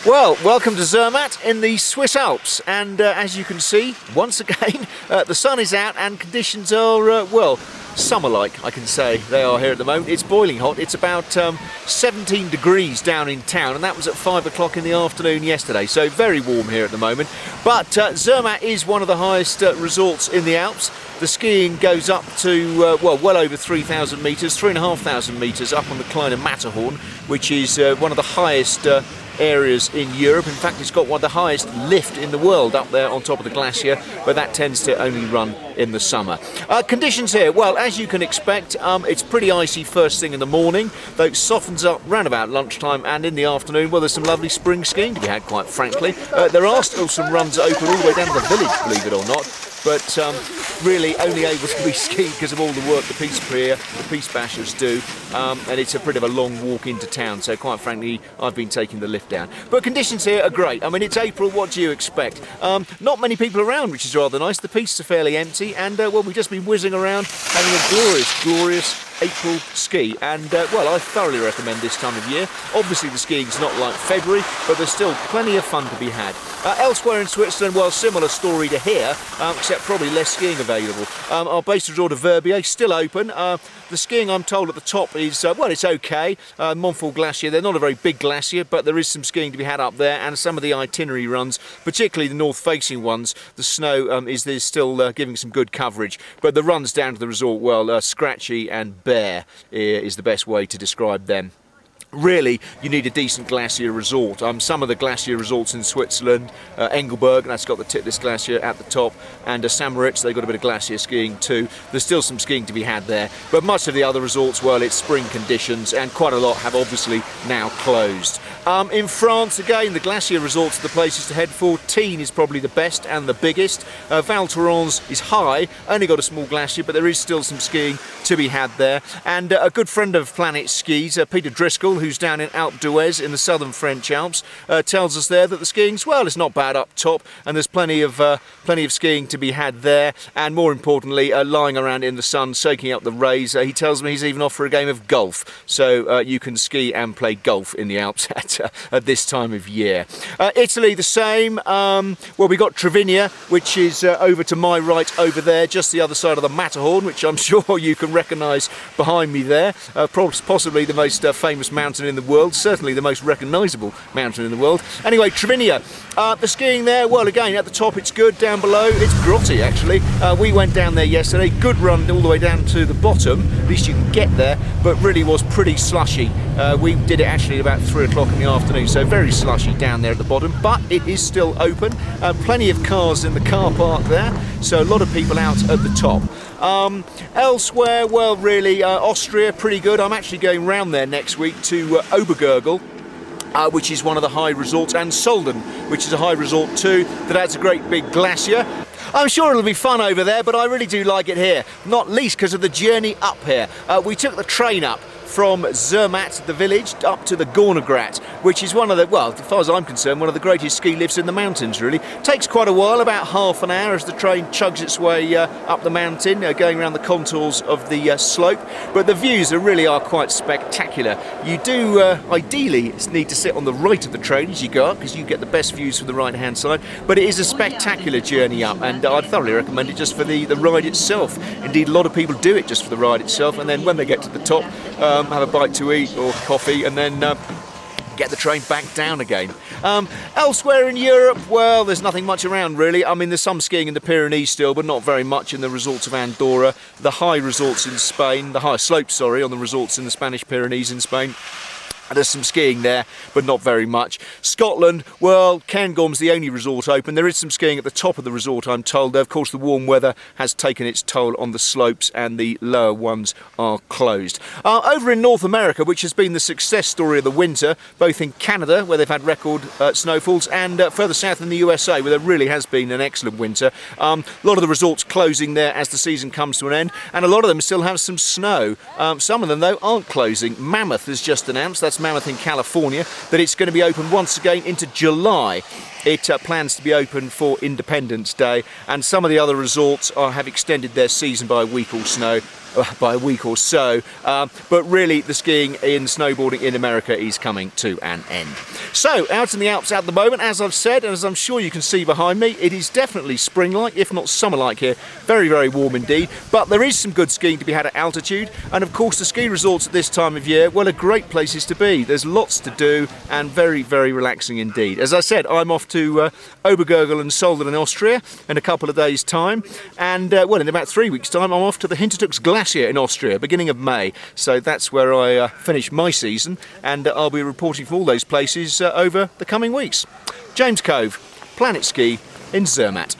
Well, welcome to Zermatt in the Swiss Alps, and as you can see, once again, the sun is out and conditions are, well, summer-like, I can say they are here at the moment. It's boiling hot. It's about 17 degrees down in town, and that was at 5 o'clock in the afternoon yesterday, so very warm here at the moment. But Zermatt is one of the highest resorts in the Alps. The skiing goes up to, well over 3,000 metres, 3,500 metres up on the Kleine Matterhorn, which is one of the highest areas in Europe. In fact, it's got one of the highest lift in the world up there on top of the glacier, but that tends to only run in the summer. Conditions here, well, as you can expect, it's pretty icy first thing in the morning, though it softens up round about lunchtime, and in the afternoon, well, there's some lovely spring skiing to be had, quite frankly. There are still some runs open all the way down to the village, believe it or not, but really only able to be skied because of all the work the Peace Bashers do, and it's a bit of a long walk into town, so quite frankly I've been taking the lift down. But conditions here are great. I mean, it's April, what do you expect? Not many people around, which is rather nice. The pistes are fairly empty, and well, we've just been whizzing around having a glorious April ski, and well, I thoroughly recommend this time of year. Obviously the skiing's not like February, but there's still plenty of fun to be had. Elsewhere in Switzerland, well, similar story to here, except probably less skiing available. Our base resort of Verbier still open. The skiing, I'm told, at the top is, well, it's okay. Montfort Glacier, they're not a very big glacier, but there is some skiing to be had up there, and some of the itinerary runs, particularly the north-facing ones, the snow is still giving some good coverage. But the runs down to the resort, well, scratchy and bare is the best way to describe them. Really, you need a decent glacier resort. Some of the glacier resorts in Switzerland, Engelberg, that's got the Titlis Glacier at the top, and St. Moritz, they've got a bit of glacier skiing too. There's still some skiing to be had there, but much of the other resorts, well, it's spring conditions, and quite a lot have obviously now closed. In France, again, the glacier resorts are the places to head for. Tignes is probably the best and the biggest. Val Thorens is high, only got a small glacier, but there is still some skiing to be had there. And a good friend of PlanetSKI's, Peter Driscoll, who's down in Alpe d'Huez in the southern French Alps, tells us there that the skiing's, well, it's not bad up top, and there's plenty of skiing to be had there, and more importantly, lying around in the sun, soaking up the rays. He tells me he's even off for a game of golf, so you can ski and play golf in the Alps at this time of year. Italy, the same. Well, we got Cervinia, which is over to my right over there, just the other side of the Matterhorn, which I'm sure you can recognise behind me there. Possibly the most famous mountain in the world, certainly the most recognisable mountain in the world. Anyway, Cervinia, the skiing there, well, again, at the top it's good, down below it's grotty actually. We went down there yesterday, good run all the way down to the bottom, at least you can get there, but really was pretty slushy. We did it actually at about 3 o'clock in the afternoon, so very slushy down there at the bottom, but it is still open. Plenty of cars in the car park there, so a lot of people out at the top. Elsewhere, well, really, Austria, pretty good. I'm actually going round there next week to Obergurgl, which is one of the high resorts, and Solden, which is a high resort too, that has a great big glacier. I'm sure it'll be fun over there, but I really do like it here, not least because of the journey up here. We took the train up from Zermatt, the village, up to the Gornergrat, which is one of the, well, as far as I'm concerned, one of the greatest ski lifts in the mountains, really. Takes quite a while, about half an hour as the train chugs its way up the mountain, going around the contours of the slope, but the views really are quite spectacular. You do ideally need to sit on the right of the train as you go up, because you get the best views from the right-hand side, but it is a spectacular journey up, and I'd thoroughly recommend it just for the ride itself. Indeed, a lot of people do it just for the ride itself, and then when they get to the top, have a bite to eat or coffee, and then get the train back down again. Elsewhere in Europe, well, there's nothing much around really. I mean, there's some skiing in the Pyrenees still, but not very much in the resorts of Andorra, the high resorts in Spain, the high slopes, sorry, on the resorts in the Spanish Pyrenees in Spain. There's some skiing there, but not very much. Scotland, well, Cairngorm's the only resort open. There is some skiing at the top of the resort, I'm told. Of course, the warm weather has taken its toll on the slopes, and the lower ones are closed. Over in North America, which has been the success story of the winter, both in Canada, where they've had record snowfalls, and further south in the USA, where there really has been an excellent winter. A lot of the resorts closing there as the season comes to an end, and a lot of them still have some snow. Some of them, though, aren't closing. Mammoth has just announced, that's Mammoth in California, that it's going to be open once again into July. it plans to be open for Independence Day, and some of the other resorts have extended their season by a week or so. But really, the skiing and snowboarding in America is coming to an end. So, out in the Alps at the moment, as I've said, and as I'm sure you can see behind me, it is definitely spring-like, if not summer-like here. Very, very warm indeed. But there is some good skiing to be had at altitude, and of course the ski resorts at this time of year, well, are great places to be. There's lots to do, and very, very relaxing indeed. As I said, I'm off to Obergurgl and Soldern in Austria in a couple of days' time, and well, in about 3 weeks' time, I'm off to the Hintertux Glacier in Austria, beginning of May. So that's where I finish my season, and I'll be reporting from all those places over the coming weeks. James Cove, Planet Ski in Zermatt.